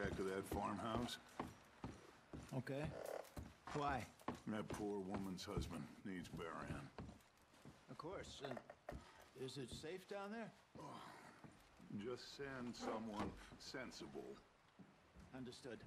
back of that farmhouse? Okay. Why? That poor woman's husband needs burying. Of course. Is it safe down there? Just send someone sensible. Understood.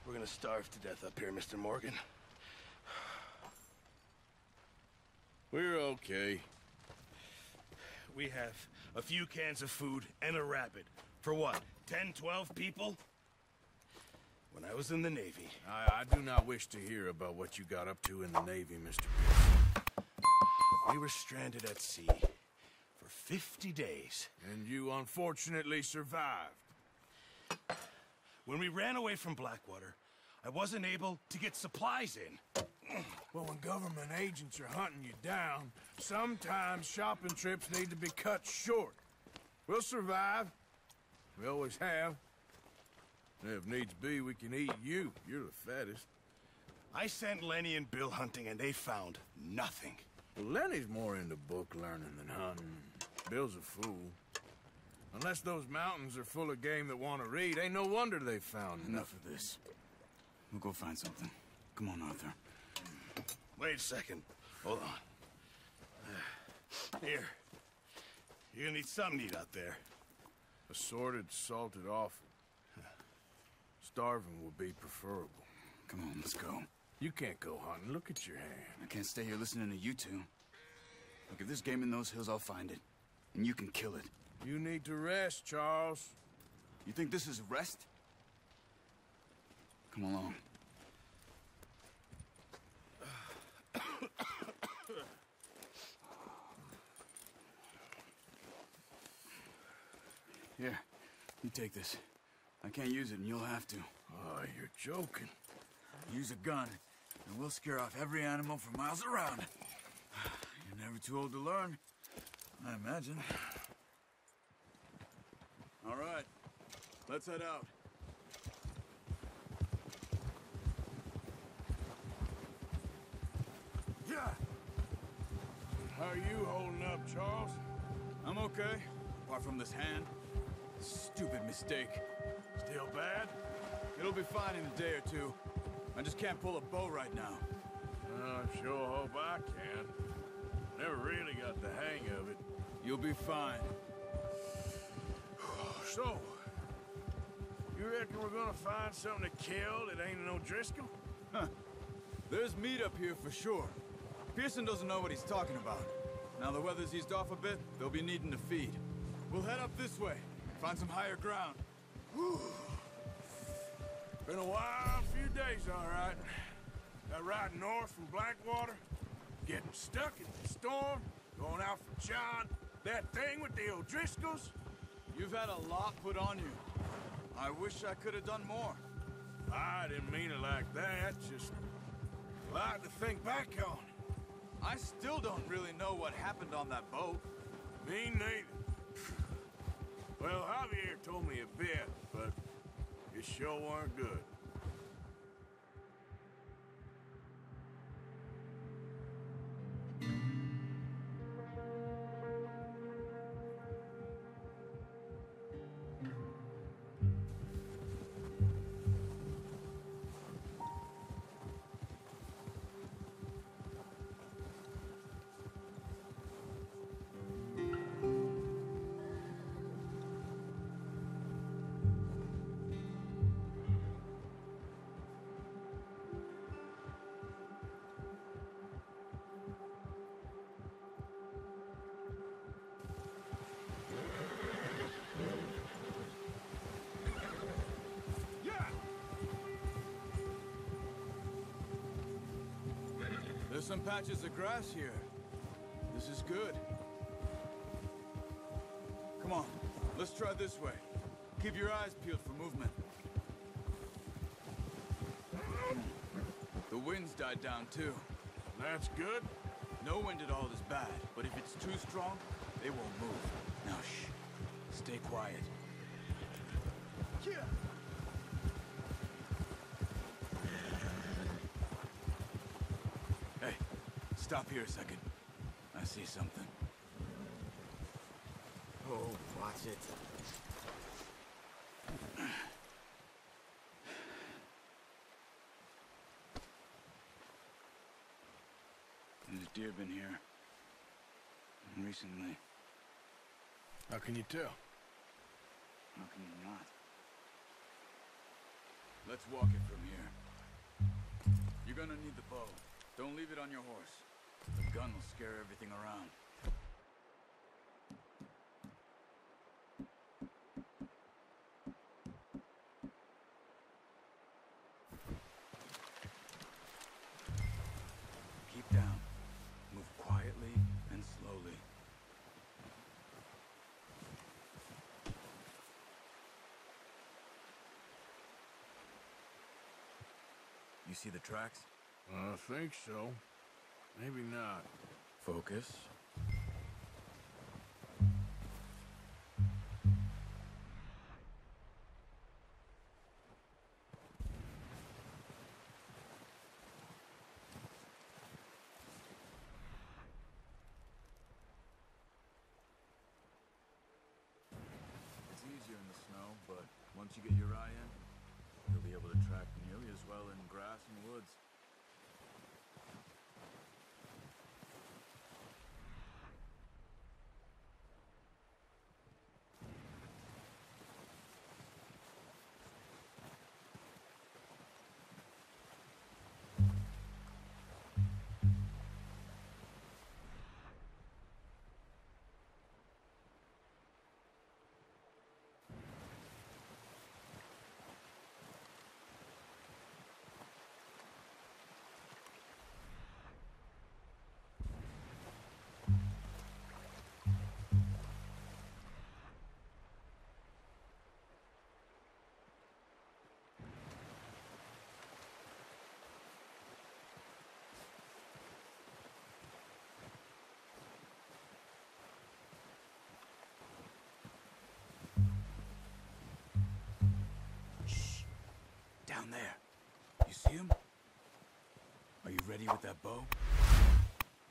We're gonna starve to death up here, Mr. Morgan. We're okay. We have a few cans of food and a rabbit. For what, 10, 12 people? When I was in the Navy... I do not wish to hear about what you got up to in the Navy, Mr. Pierce. We were stranded at sea for 50 days. And you unfortunately survived. When we ran away from Blackwater, I wasn't able to get supplies in. Well, when government agents are hunting you down, sometimes shopping trips need to be cut short. We'll survive. We always have. And if needs be, we can eat you. You're the fattest. I sent Lenny and Bill hunting, and they found nothing. Well, Lenny's more into book learning than hunting. Bill's a fool. Unless those mountains are full of game that want to read, ain't no wonder they found Enough of this. We'll go find something. Come on, Arthur. Wait a second. Hold on. Here. You're gonna need something to eat out there. Assorted, salted offal. Starving would be preferable. Come on, let's go. You can't go hunting. Look at your hand. I can't stay here listening to you two. Look, if there's game in those hills, I'll find it. And you can kill it. You need to rest, Charles. You think this is rest? Come along. Here, you take this. I can't use it, and you'll have to. Oh, you're joking. Use a gun, and we'll scare off every animal for miles around. You're never too old to learn, I imagine. All right, let's head out. Yeah. How are you holding up, Charles? I'm okay, apart from this hand. Stupid mistake. Still bad? It'll be fine in a day or two. I just can't pull a bow right now. I sure hope I can. Never really got the hang of it. You'll be fine. So, you reckon we're gonna find something to kill that ain't no Driscoll? Huh. There's meat up here for sure. Pearson doesn't know what he's talking about. Now the weather's eased off a bit, they'll be needing to feed. We'll head up this way, find some higher ground. Whew. Been a wild few days, all right. That ride north from Blackwater, getting stuck in the storm, going out for John, that thing with the O'Driscolls. You've had a lot put on you. I wish I could have done more. I didn't mean it like that, just a lot to think back on. I still don't really know what happened on that boat. Me neither. Well, Javier told me a bit, but it sure weren't good. There's some patches of grass here. This is good. Come on, let's try this way. Keep your eyes peeled for movement. The wind's died down too. That's good. No wind at all is bad, but if it's too strong, they won't move. Now shh, stay quiet. Yeah. Hey, stop here a second. I see something. Oh, watch it. There's deer been here. Recently. How can you tell? How can you not? Let's walk it from here. You're gonna need the bow. Don't leave it on your horse. The gun will scare everything around. Keep down. Move quietly and slowly. You see the tracks? I think so. Maybe not. Focus. It's easier in the snow, but once you get your eye in, you'll be able to track nearly as well in grass and woods. Down there. You see him? Are you ready with that bow?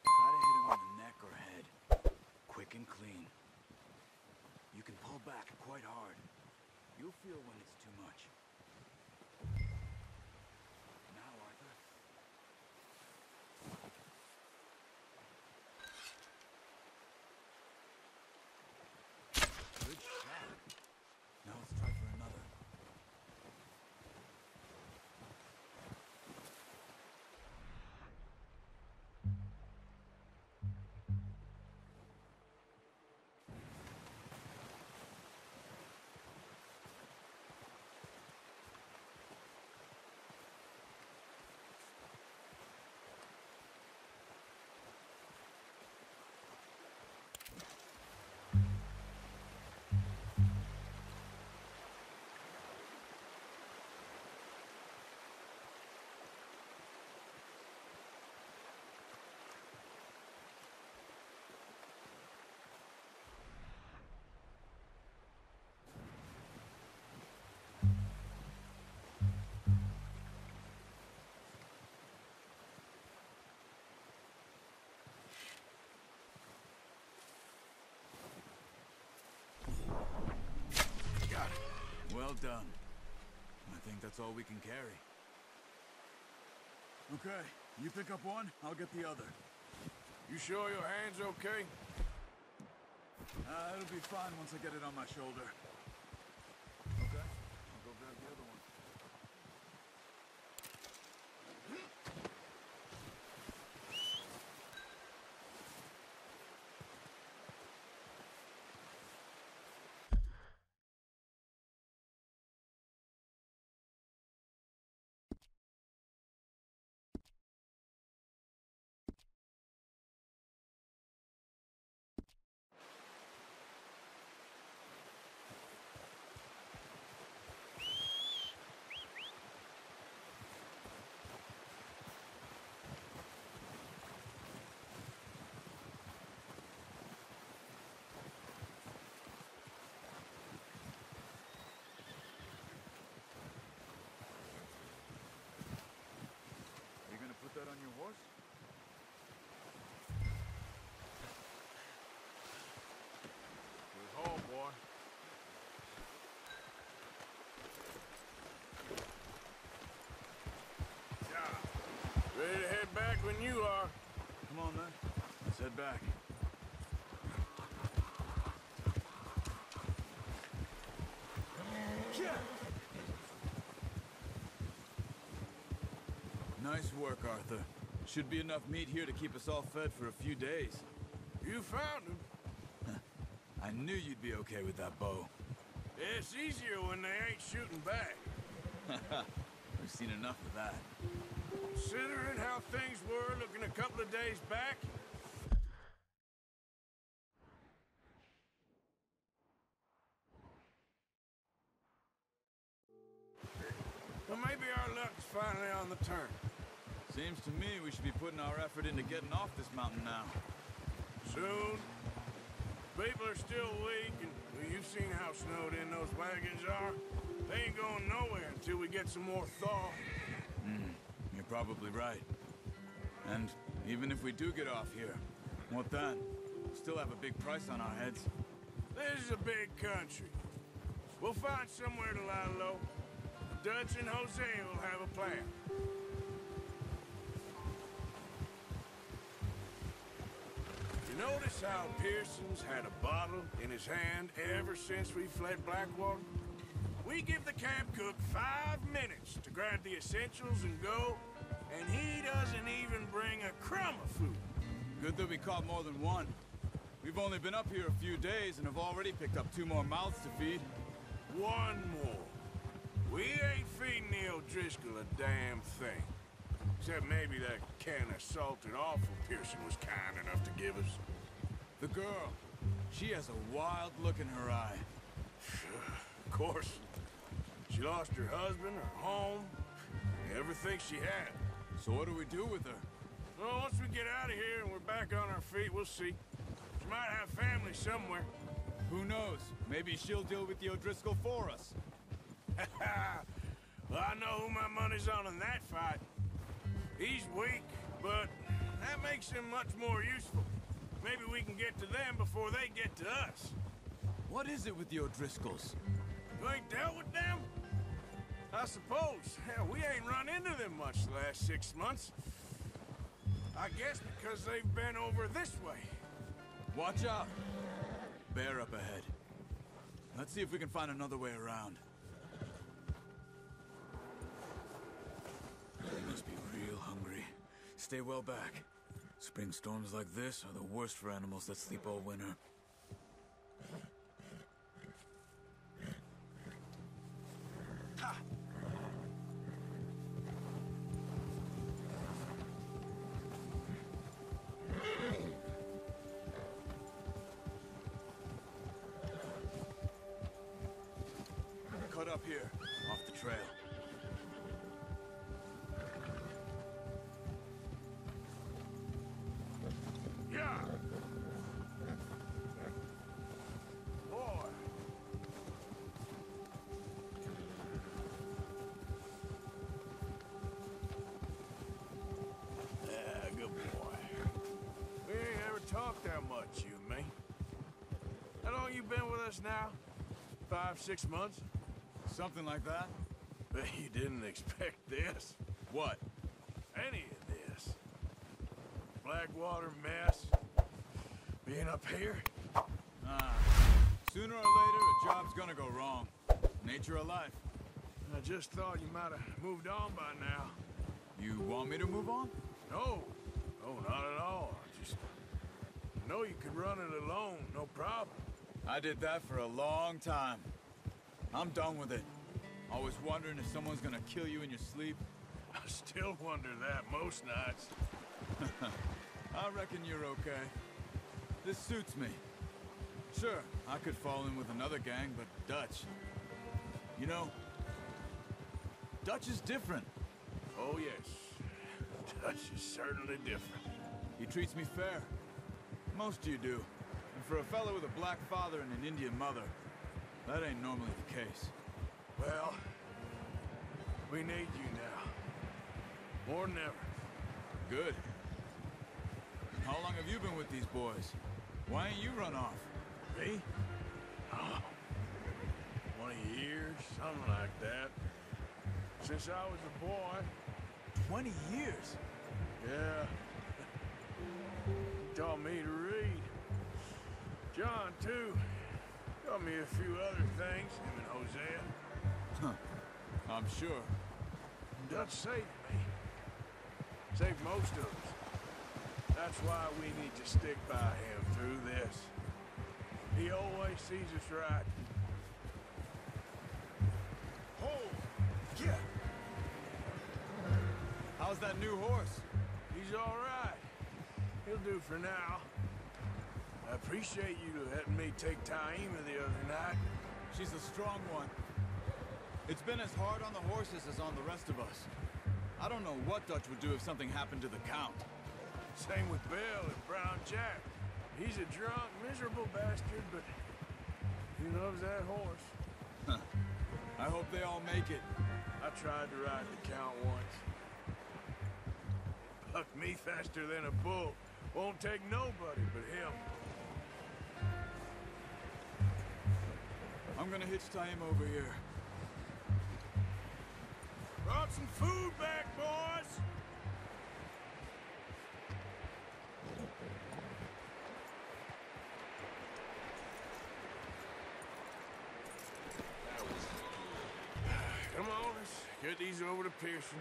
Try to hit him on the neck or head. Quick and clean. You can pull back quite hard. You'll feel when it's too much. Now, Arthur. Good shot. Now let's try for another. Well done. I think that's all we can carry. Okay, you pick up one, I'll get the other. You sure your hand's okay? It'll be fine once I get it on my shoulder. Okay, I'll go grab the other one. Put that on your horse? Good haul, boy. Yeah. Ready to head back when you are. Come on, then. Let's head back. Nice work, Arthur. Should be enough meat here to keep us all fed for a few days. You found him. I knew you'd be okay with that bow. It's easier when they ain't shooting back. We've seen enough of that. Considering how things were looking a couple of days back, well, maybe our luck's finally on the turn. Seems to me we should be putting our effort into getting off this mountain now. Soon. People are still weak, and you've seen how snowed in those wagons are. They ain't going nowhere until we get some more thaw. You're probably right. And even if we do get off here, what then? We'll still have a big price on our heads. This is a big country. We'll find somewhere to lie low. Dutch and Jose will have a plan. You notice how Pearson's had a bottle in his hand ever since we fled Blackwater? We give the camp cook 5 minutes to grab the essentials and go, and he doesn't even bring a crumb of food. Good that we caught more than one. We've only been up here a few days and have already picked up 2 more mouths to feed. One more. We ain't feeding the O'Driscoll a damn thing. Except maybe that can of salted offal Pearson was kind enough to give us. The girl. She has a wild look in her eye. Of course. She lost her husband, her home, everything she had. So what do we do with her? Well, once we get out of here and we're back on our feet, we'll see. She might have family somewhere. Who knows? Maybe she'll deal with the O'Driscoll for us. Well, I know who my money's on in that fight. He's weak, but that makes him much more useful. Maybe we can get to them before they get to us. What is it with the O'Driscolls? You ain't dealt with them? I suppose. Hell, we ain't run into them much the last 6 months. I guess because they've been over this way. Watch out! Bear up ahead. Let's see if we can find another way around. They must be real hungry. Stay well back. Spring storms like this are the worst for animals that sleep all winter. Ha! Cut up here, off the trail. Yeah! Boy! Yeah, good boy. We ain't ever talked that much, you and me. How long you been with us now? 5, 6 months? Something like that? Bet you didn't expect this. What? Any of this. Blackwater mess. Being up here. Sooner or later, a job's gonna go wrong. Nature of life. I just thought you might have moved on by now. You want me to move on? No. No, not at all. Just know you could run it alone, no problem. I did that for a long time. I'm done with it. Always wondering if someone's gonna kill you in your sleep. I still wonder that most nights. I reckon you're okay. This suits me. Sure, I could fall in with another gang, but Dutch... You know, Dutch is different. Oh, yes. Dutch is certainly different. He treats me fair. Most of you do. And for a fellow with a black father and an Indian mother, that ain't normally the case. Well, we need you now. More than ever. Good. How long have you been with these boys? Why ain't you run off? Me? Oh, 20 years, something like that. Since I was a boy. 20 years? Yeah. He taught me to read. John, too. Taught me a few other things, him and Hosea. Huh. I'm sure. Dutch saved me. Saved most of us. That's why we need to stick by him through this. He always sees us right. Oh, yeah. How's that new horse? He's all right. He'll do for now. I appreciate you letting me take Tiamat the other night. She's a strong one. It's been as hard on the horses as on the rest of us. I don't know what Dutch would do if something happened to the Count. Same with Bill and Brown Jack. He's a drunk, miserable bastard, but he loves that horse. Huh. I hope they all make it. I tried to ride the Count once. Bucked me faster than a bull. Won't take nobody but him. I'm gonna hitch Tiamat over here. Brought some food back, boys! Come on, let's get these over to Pearson.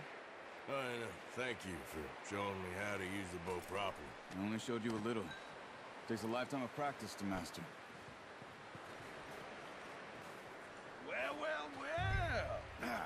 And thank you for showing me how to use the bow properly. I only showed you a little. Takes a lifetime of practice to master. Well, well, well.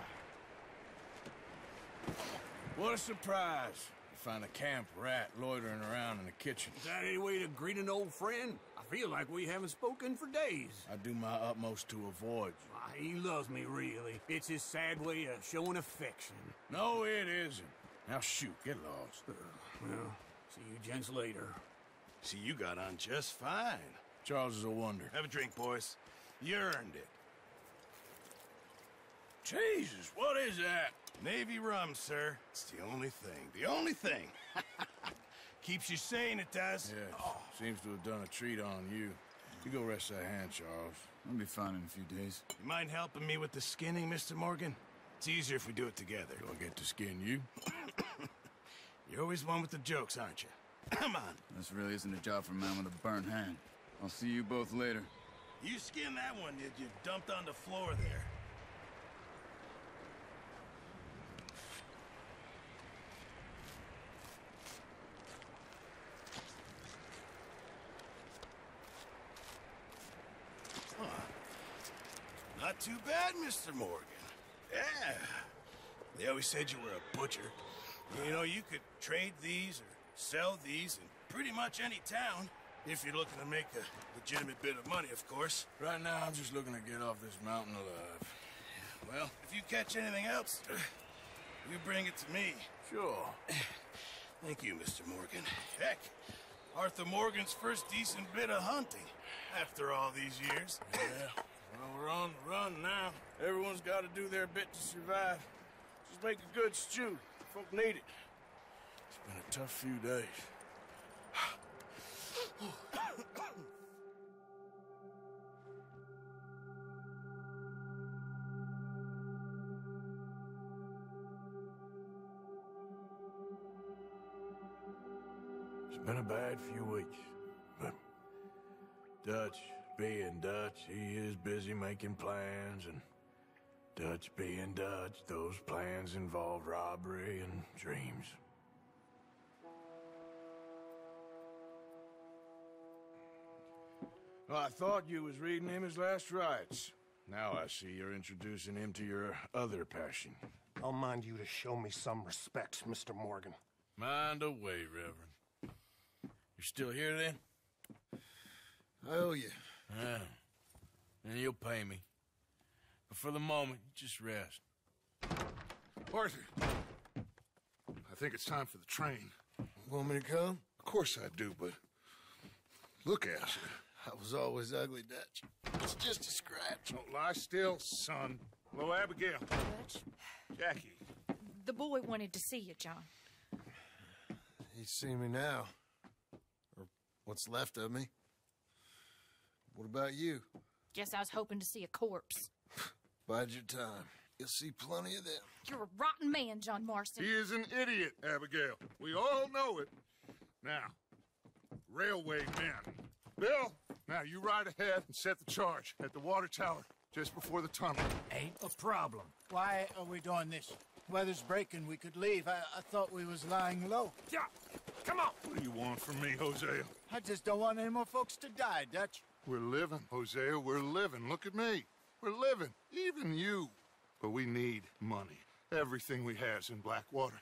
What a surprise. To find a camp rat loitering around in the kitchen. Is that any way to greet an old friend? I feel like we haven't spoken for days. I do my utmost to avoid you. He loves me, really. It's his sad way of showing affection. No, it isn't. Now shoot, get lost. Well, see you gents later. See, you got on just fine. Charles is a wonder. Have a drink, boys. You earned it. Jesus, what is that? Navy rum, sir. It's the only thing. The only thing. Keeps you sane, it does. Yes, seems to have done a treat on you. You go rest that hand, Charles. I'll be fine in a few days. You mind helping me with the skinning, Mr. Morgan? It's easier if we do it together. Do I get to skin you? You're always one with the jokes, aren't you? Come on. This really isn't a job for a man with a burnt hand. I'll see you both later. You skinned that one, did you? Dumped on the floor there. Not too bad, Mr. Morgan. Yeah. They always said you were a butcher. You know, you could trade these or sell these in pretty much any town, if you're looking to make a legitimate bit of money, of course. Right now, I'm just looking to get off this mountain alive. Well, if you catch anything else, you bring it to me. Sure. Thank you, Mr. Morgan. Heck, Arthur Morgan's first decent bit of hunting after all these years. Yeah. Well, we're on the run now. Everyone's got to do their bit to survive. Just make a good stew. Folk need it. It's been a tough few days. It's been a bad few weeks, but Dutch being Dutch, he is busy making plans, and Dutch being Dutch, those plans involve robbery and dreams. Well, I thought you was reading him his last rites. Now I see you're introducing him to your other passion. I'll mind you to show me some respect, Mr. Morgan. Mind away, Reverend. You're still here, then? I owe you. Yeah. And you'll pay me. But for the moment, just rest. Arthur, I think it's time for the train. Want me to come? Of course I do, but look at you. I was always ugly, Dutch. It's just a scratch. Don't lie still, son. Hello, Abigail. Dutch, Jackie. the boy wanted to see you, John. He's seen me now. Or what's left of me. What about you? Guess I was hoping to see a corpse. Bide your time. You'll see plenty of them. You're a rotten man, John Marston. He is an idiot, Abigail. We all know it. Now, railway men. Bill, now you ride ahead and set the charge at the water tower just before the tunnel. Ain't a problem. Why are we doing this? Weather's breaking. We could leave. I thought we was lying low. Yeah, come on. What do you want from me, Hosea? I just don't want any more folks to die, Dutch. We're living, Hosea. We're living. Look at me. We're living. Even you. But we need money. Everything we has in Blackwater.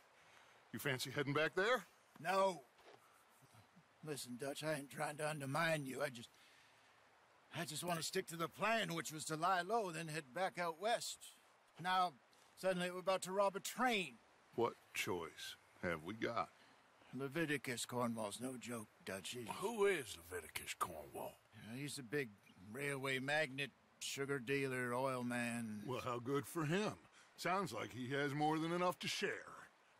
You fancy heading back there? No. Listen, Dutch, I ain't trying to undermine you. I just want to stick to the plan, which was to lie low, then head back out west. Now, suddenly we're about to rob a train. What choice have we got? Leviticus Cornwall's no joke, Dutch. Who is Leviticus Cornwall? He's a big railway magnate, sugar dealer, oil man. Well, how good for him. Sounds like he has more than enough to share.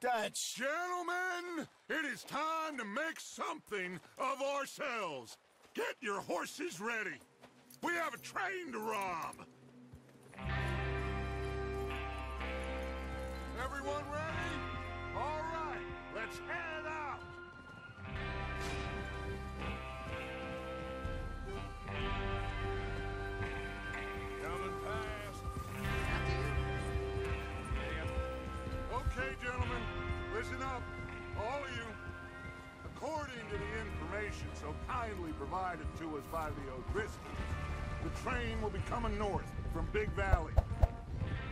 Dutch! Gentlemen, it is time to make something of ourselves. Get your horses ready. We have a train to rob. Everyone ready? All right, let's head out. Coming past. Okay, gentlemen, listen up, all of you. According to the information so kindly provided to us by the O'Driscolls, the train will be coming north from Big Valley.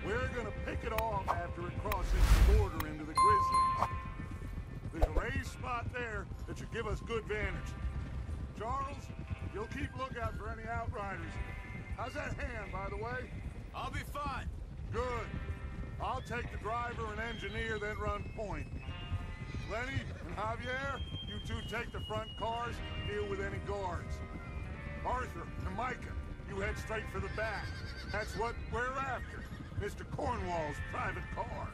We're gonna pick it off after it crosses the border into the Grizzlies. There's a raised spot there that should give us good vantage. Charles, you'll keep lookout for any outriders. How's that hand, by the way? I'll be fine. Good. I'll take the driver and engineer, then run point. Lenny and Javier, you two take the front cars, deal with any guards. Arthur and Micah, you head straight for the back. That's what we're after. Mr. Cornwall's private car.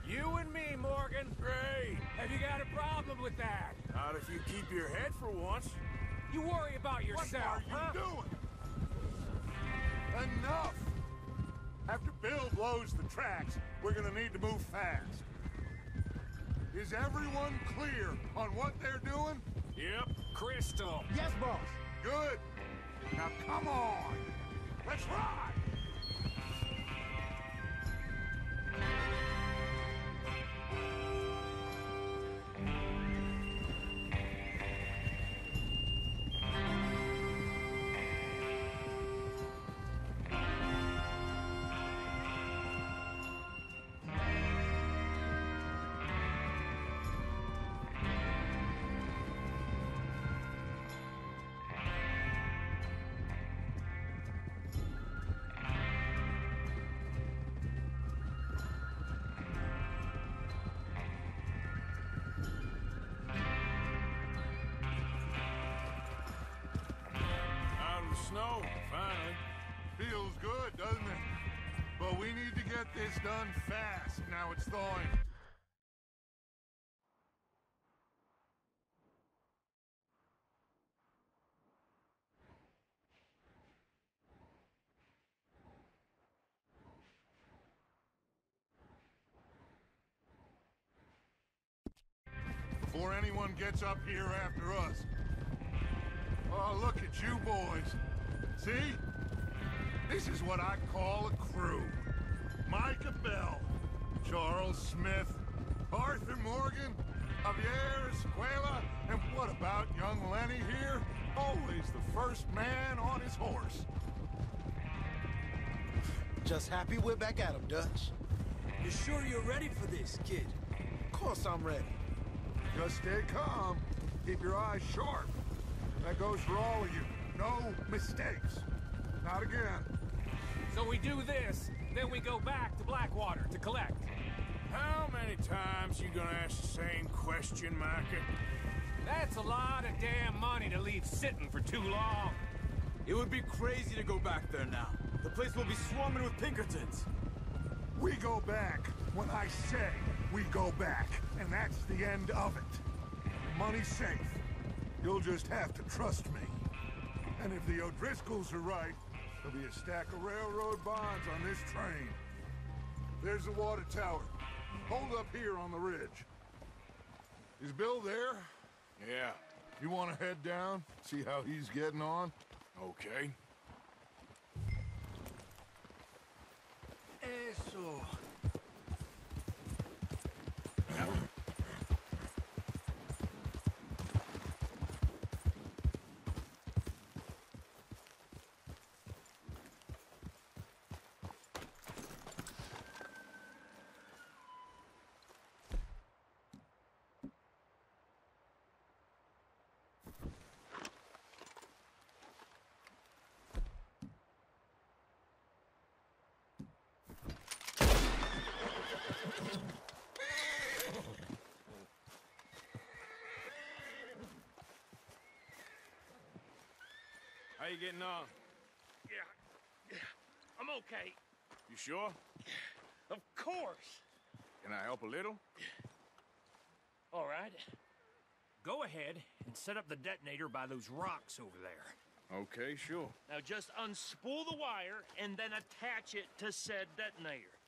You and me, Morgan. Great. Have you got a problem with that? Not if you keep your head for once. You worry about yourself, What are you doing? Enough! After Bill blows the tracks, we're gonna need to move fast. Is everyone clear on what they're doing? Yep, crystal. Yes, boss. Good. Now come on. Let's ride. Snow, finally. Feels good, doesn't it? But we need to get this done fast. Now it's thawing. before anyone gets up here after us. Oh, look at you boys. See? This is what I call a crew. Micah Bell, Charles Smith, Arthur Morgan, Javier Escuela, and what about young Lenny here? Always the first man on his horse. Just happy we're back at 'em, Dutch. You sure you're ready for this, kid? Of course I'm ready. Just stay calm. Keep your eyes sharp. That goes for all of you. No mistakes. Not again. So we do this, then we go back to Blackwater to collect. How many times you gonna ask the same question, Micah? That's a lot of damn money to leave sitting for too long. It would be crazy to go back there now. The place will be swarming with Pinkertons. We go back when I say we go back, and that's the end of it. Money's safe. You'll just have to trust me. And if the O'Driscolls are right, there'll be a stack of railroad bonds on this train. There's the water tower. Hold up here on the ridge. Is Bill there? Yeah, You want to head down, see how he's getting on? okay. Eso. How you getting on? Yeah, I'm okay. You sure? Of course. Can I help a little? All right. Go ahead and set up the detonator by those rocks over there. Okay, sure. Now just unspool the wire and then attach it to said detonator.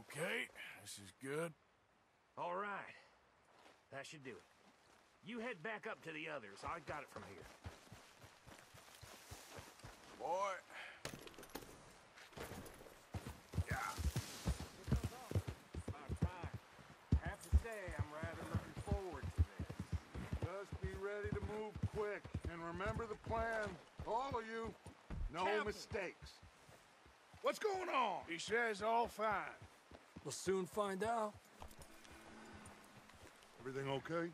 Okay, this is good. All right. That should do it. You head back up to the others. I got it from here. Boy. Yeah. About time. I have to say, I'm rather looking forward to this. Just be ready to move quick, and remember the plan. All of you, no Captain. mistakes. What's going on? He says all fine. We'll soon find out. Everything okay?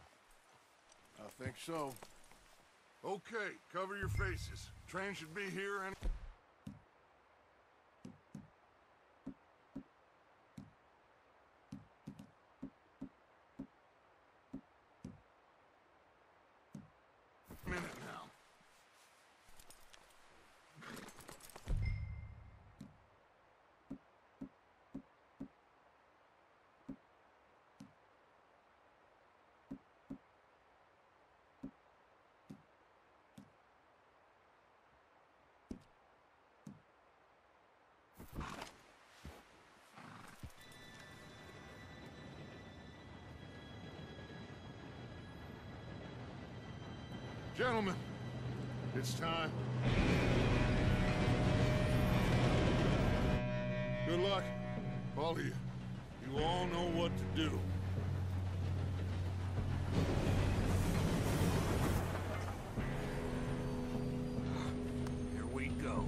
I think so. Okay, cover your faces. Train should be here any... minute now. Gentlemen, it's time. Good luck, all of you. You all know what to do. Here we go.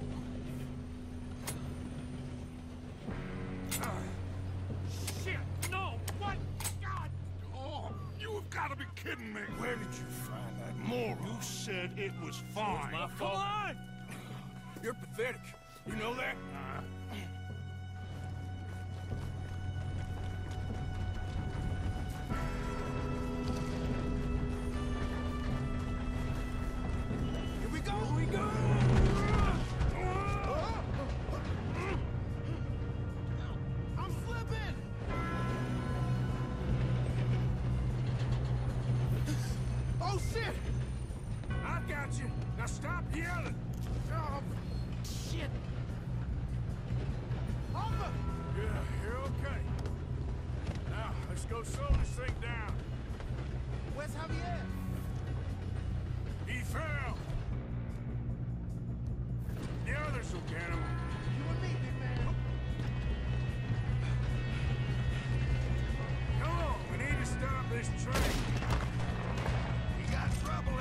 Shit! No! What? God! Oh, you have got to be kidding me. Where did you find that moron? You said it was fine. My fault. Come on! You're pathetic. You know that? got you. Now stop yelling. Oh, shit. Over! Yeah, you're okay. Now, let's go slow this thing down. Where's Javier? He fell. The others will get him. You and me, big man. Come on, we need to stop this train. We got trouble.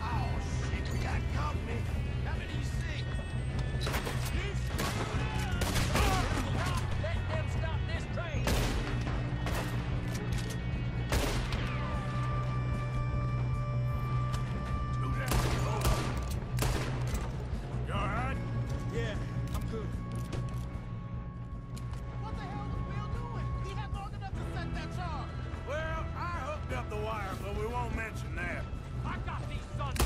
Oh, shit, we got company. How many you see? Let them stop this train! You all right? Yeah, I'm good. What the hell was Bill doing? He had long enough to set that charge. Well, I hooked up the wire, but we won't mention that. I got these sons!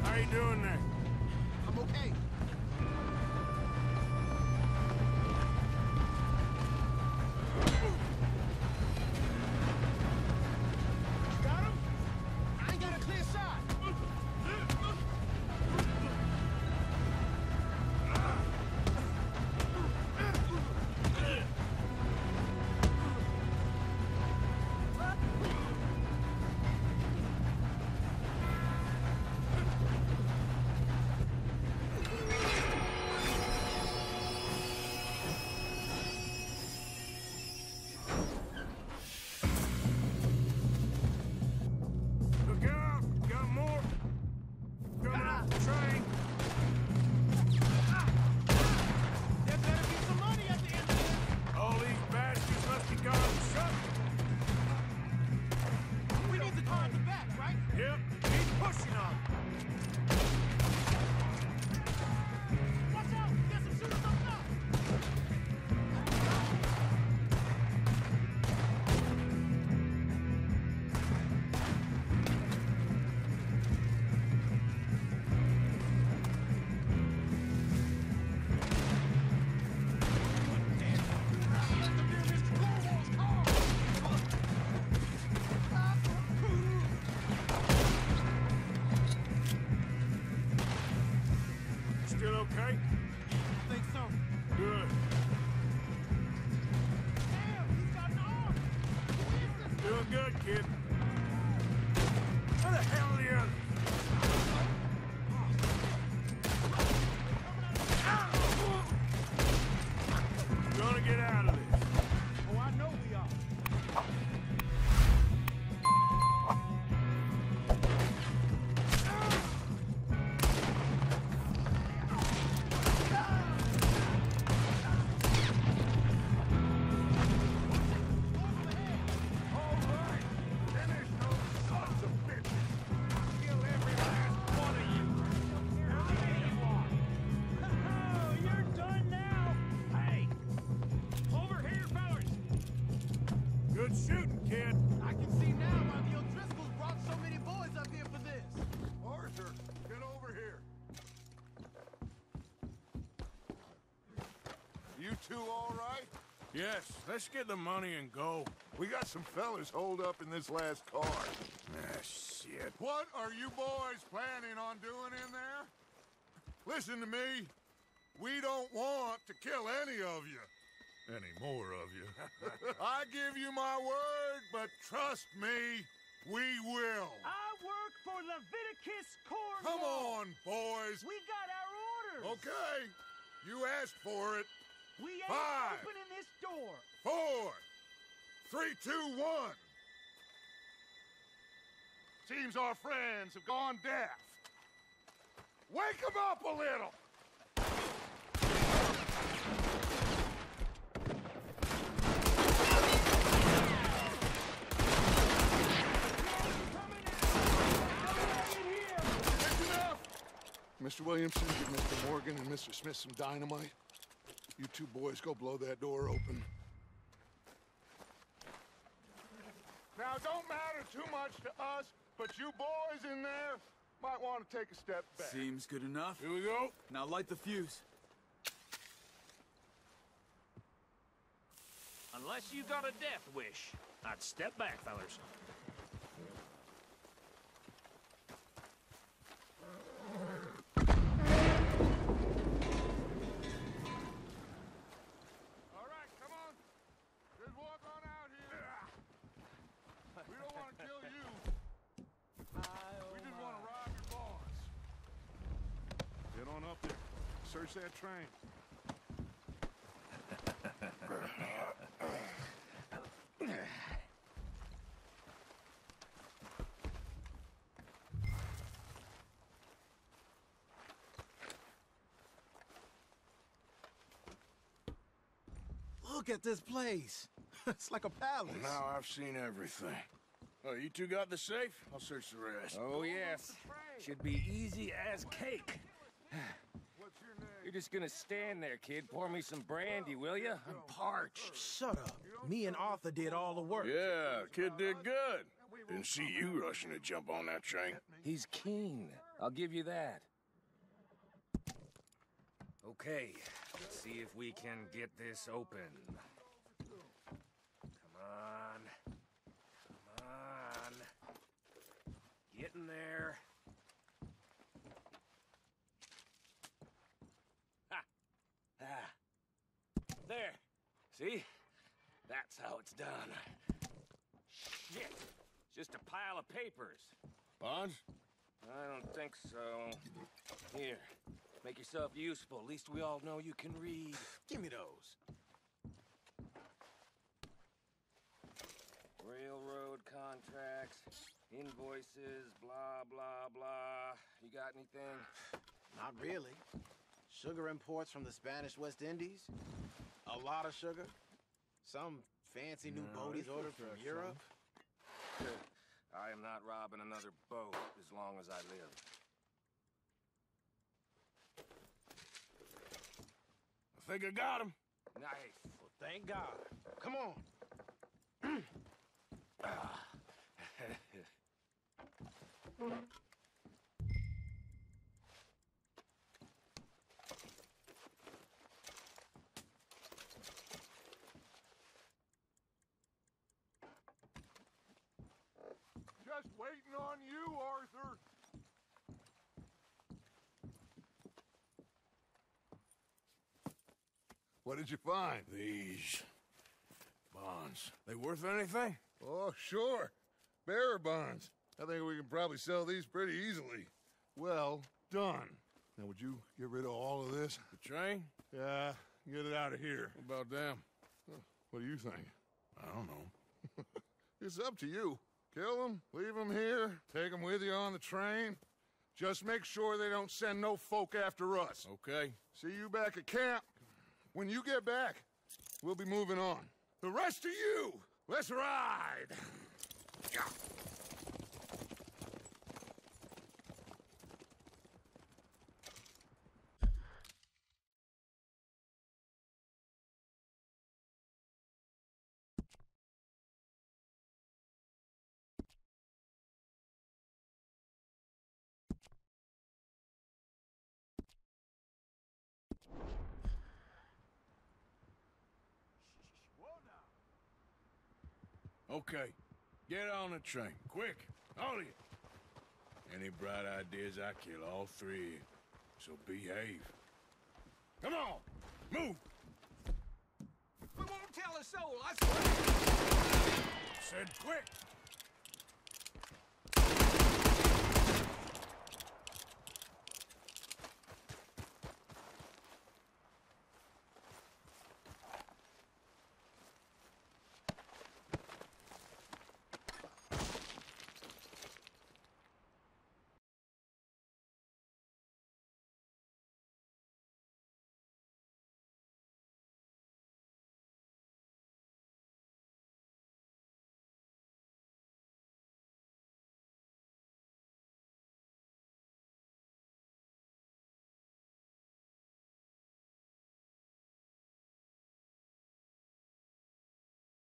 How you doing there? I'm okay. Got him? I ain't got a clear shot. Look out! Got more! Coming off the train! There better be some money at the end of this. All these bastards must be gone shut! We need the car at the back, right? Yep, keep pushing on! Watch out! There's some shooters up top! Still okay? I think so. Good. Damn, he's got an arm! Who is this? Doing good, kid. Where the hell are the others? We're gonna get out of this. Oh, I know we are. Oh, you're done now! Hey! Over here, fellas! Good shooting, kid. I can see now why the O'Driscolls brought so many boys up here for this. Arthur, get over here. You two all right? Yes, let's get the money and go. We got some fellas holed up in this last car. Ah, shit. What are you boys planning on doing in there? Listen to me. We don't want to kill any of you. Any more of you. I give you my word, but trust me, we will. I work for Leviticus Corps. Come on, boys. We got our orders! Okay. You asked for it. We ain't 5, opening this door! 4, 3, 2, 1. Seems our friends have gone deaf. Wake them up a little. Mr. Williamson, give Mr. Morgan and Mr. Smith some dynamite. You two boys go blow that door open. Now, it don't matter too much to us, but you boys in there might want to take a step back. Seems good enough. Here we go. Now light the fuse. Unless you got a death wish, I'd step back, fellas. All right, come on. Just walk on out here. We don't want to kill you. We just want to rob your boss. Get on up there. Search that train. Look at this place. It's like a palace. Now I've seen everything. Oh, you two got the safe? I'll search the rest. Oh, yes. Should be easy as cake. What's your name? You're just gonna stand there, kid. Pour me some brandy, will you? I'm parched. Shut up. Me and Arthur did all the work. Yeah, kid did good. Didn't see you rushing to jump on that train. He's keen. I'll give you that. Okay, let's see if we can get this open. Come on. Come on. Get in there. Ha! Ah. There. See? That's how it's done. Shit. Just a pile of papers. Bonds? I don't think so. Here. Make yourself useful. At least we all know you can read. Give me those. Railroad contracts, invoices, blah, blah, blah. You got anything? Not really. Sugar imports from the Spanish West Indies. A lot of sugar. Some fancy new boaties ordered from Europe. I am not robbing another boat as long as I live. I think I got him. Nice. Well, thank God. Come on. Just waiting on you, Arthur. What did you find? These bonds. They worth anything? Oh, sure. Bearer bonds. I think we can probably sell these pretty easily. Well done. Now, would you get rid of all of this? The train? Yeah, get it out of here. What about them? What do you think? I don't know. It's up to you. Kill them, leave them here, take them with you on the train. Just make sure they don't send no folk after us. Okay. See you back at camp. When you get back, we'll be moving on. The rest of you, let's ride! Okay. Get on the train. Quick. All of you. Any bright ideas, I kill all three of you. So behave. Come on! Move! We won't tell a soul, I swear. Said quick!